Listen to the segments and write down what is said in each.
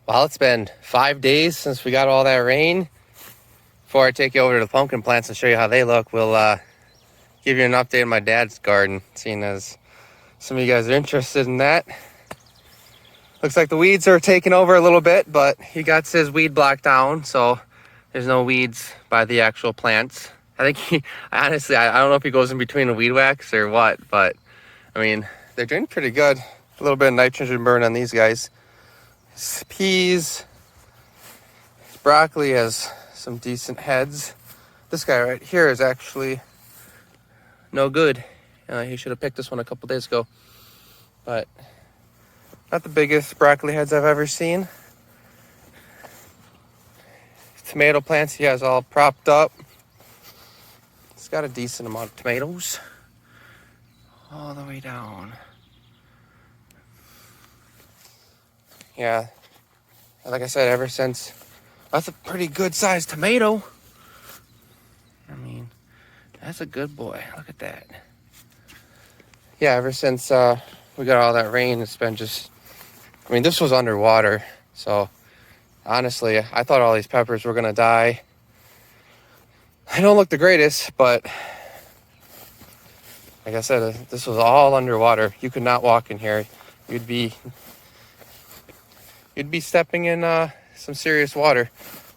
Well, it's been 5 days since we got all that rain. Before I take you over to the pumpkin plants and show you how they look, we'll give you an update on my dad's garden, seeing as some of you guys are interested in that. Looks like the weeds are taking over a little bit, but he got his weed block down, so there's no weeds by the actual plants. I think honestly, I don't know if he goes in between the weed whacks or what, but I mean, they're doing pretty good. A little bit of nitrogen burn on these guys. Peas, broccoli has some decent heads. This guy right here is actually no good. He should have picked this one a couple days ago, but not the biggest broccoli heads I've ever seen. Tomato plants he has all propped up. It's got a decent amount of tomatoes all the way down. Yeah, like I said, ever since, that's a pretty good sized tomato. I mean, that's a good boy. Look at that. Yeah, ever since we got all that rain, it's been just, I mean, this was underwater. So honestly, I thought all these peppers were gonna die. They don't look the greatest, but like I said, this was all underwater. You could not walk in here. You'd be stepping in some serious water.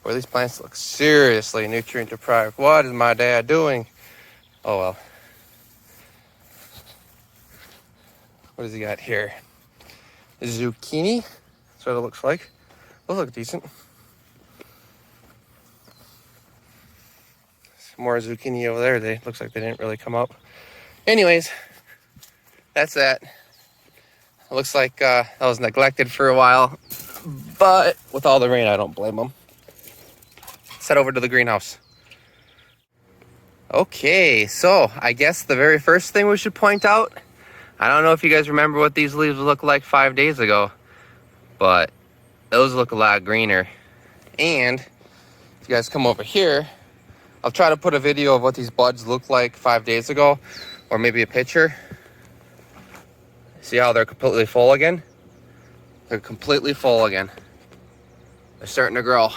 Boy, these plants look seriously nutrient deprived. What is my dad doing? Oh well. What does he got here? Zucchini. That's what it looks like. Those look decent. Some more zucchini over there. They looks like they didn't really come up. Anyways, that's that. It looks like that was neglected for a while, but with all the rain, I don't blame them. Let's head over to the greenhouse. Okay, so I guess the very first thing we should point out, I don't know if you guys remember what these leaves looked like 5 days ago, but those look a lot greener. And if you guys come over here, I'll try to put a video of what these buds looked like 5 days ago, or maybe a picture. See how they're completely full again? They're completely full again. They're starting to grow.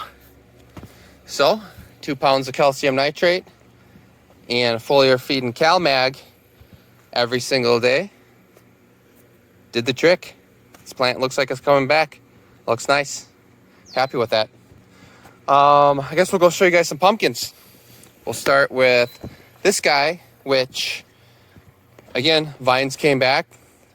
So, 2 pounds of calcium nitrate and foliar feed and CalMag every single day did the trick. This plant looks like it's coming back. Looks nice. Happy with that. I guess we'll go show you guys some pumpkins. We'll start with this guy, which, again, vines came back.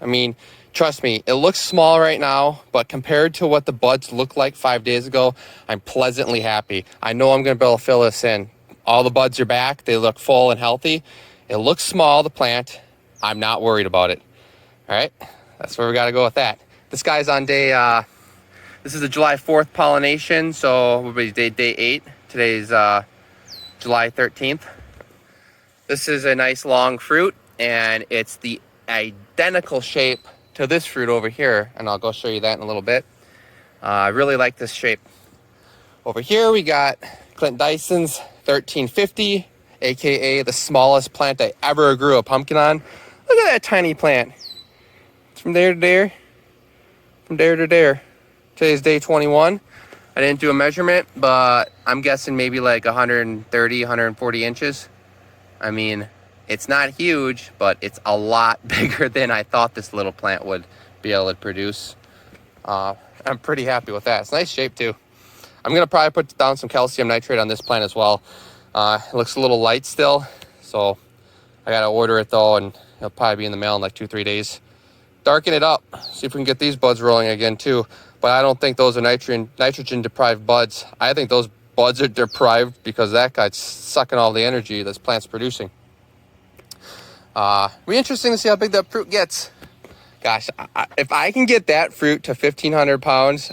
I mean, trust me, it looks small right now, but compared to what the buds looked like 5 days ago, I'm pleasantly happy. I know I'm going to be able to fill this in. All the buds are back. They look full and healthy. It looks small, the plant. I'm not worried about it. All right, that's where we got to go with that. This guy's on day, this is the July 4th pollination, so we'll be day 8. Today's July 13th. This is a nice long fruit, and it's the identical shape to this fruit over here, and I'll go show you that in a little bit. I really like this shape. Over here we got Clint Dyson's 1350, aka the smallest plant I ever grew a pumpkin on. Look at that tiny plant. It's from there to there, from there to there. Today's day 21. I didn't do a measurement, but I'm guessing maybe like 130, 140 inches. I mean, it's not huge, but it's a lot bigger than I thought this little plant would be able to produce. I'm pretty happy with that. It's a nice shape too. I'm gonna probably put down some calcium nitrate on this plant as well. It looks a little light still, so I gotta order it though, and it'll probably be in the mail in like 2-3 days. Darken it up, see if we can get these buds rolling again too. But I don't think those are nitrogen deprived buds. I think those buds are deprived because that guy's sucking all the energy this plant's producing. It'll be interesting to see how big that fruit gets. Gosh, if I can get that fruit to 1,500 pounds,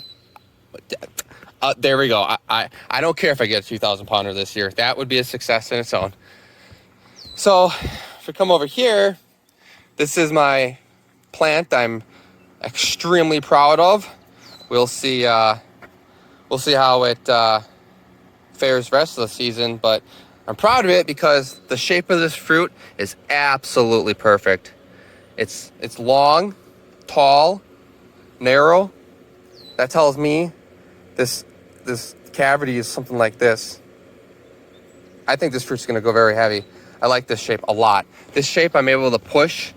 there we go. I don't care if I get a 2,000 pounder this year. That would be a success in its own. So if we come over here, this is my plant I'm extremely proud of. We'll see how it fares the rest of the season, but I'm proud of it because the shape of this fruit is absolutely perfect. It's long, tall, narrow. That tells me this cavity is something like this, I think this fruit's gonna go very heavy. I like this shape a lot. This shape I'm able to push.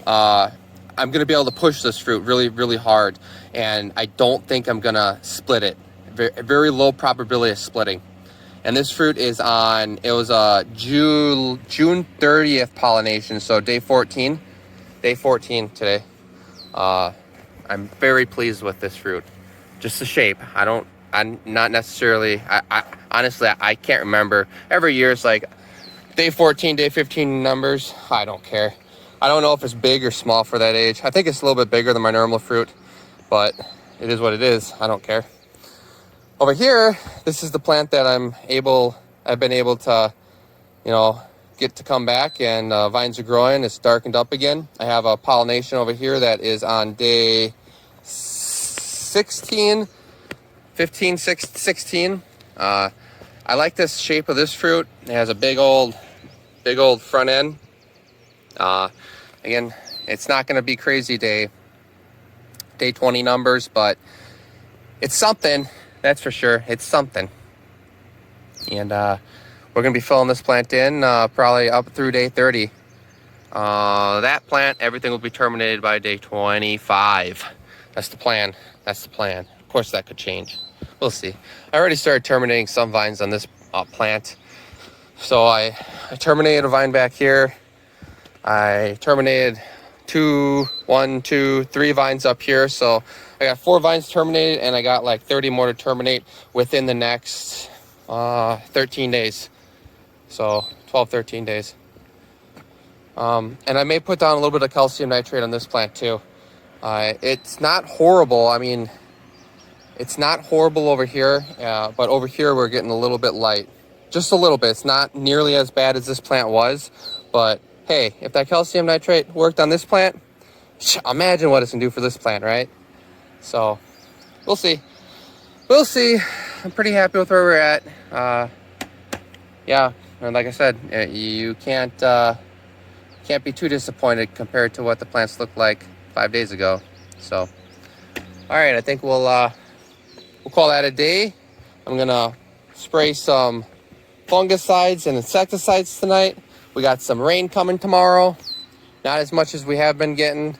I'm gonna be able to push this fruit really, really hard, and I don't think I'm gonna split it. Very low probability of splitting. And this fruit is on, it was a June 30th pollination, so day 14 today. I'm very pleased with this fruit. Just the shape. I'm not necessarily, honestly, I can't remember. Every year it's like day 14, day 15 numbers. I don't care. I don't know if it's big or small for that age. I think it's a little bit bigger than my normal fruit, but it is what it is. I don't care. Over here, this is the plant that I've been able to, get to come back, and vines are growing. It's darkened up again. I have a pollination over here that is on day 16. I like this shape of this fruit. It has a big old front end. Again, it's not going to be crazy day 20 numbers, but it's something. That's for sure. It's something. And we're going to be filling this plant in probably up through day 30. That plant, everything will be terminated by day 25. That's the plan. Of course, that could change. We'll see. I already started terminating some vines on this plant. So I terminated a vine back here. I terminated 3 vines up here. So I got 4 vines terminated, and I got like 30 more to terminate within the next 13 days. So 12, 13 days. And I may put down a little bit of calcium nitrate on this plant too. It's not horrible. I mean, it's not horrible over here, but over here we're getting a little bit light. Just a little bit. It's not nearly as bad as this plant was, but hey, if that calcium nitrate worked on this plant, imagine what it's gonna do for this plant, right? So we'll see. I'm pretty happy with where we're at. Yeah, and like I said, you can't be too disappointed compared to what the plants looked like 5 days ago. So, all right, I think we'll call that a day. I'm gonna spray some fungicides and insecticides tonight. We got some rain coming tomorrow. Not as much as we have been getting,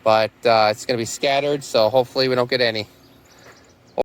but it's gonna be scattered, so hopefully we don't get any.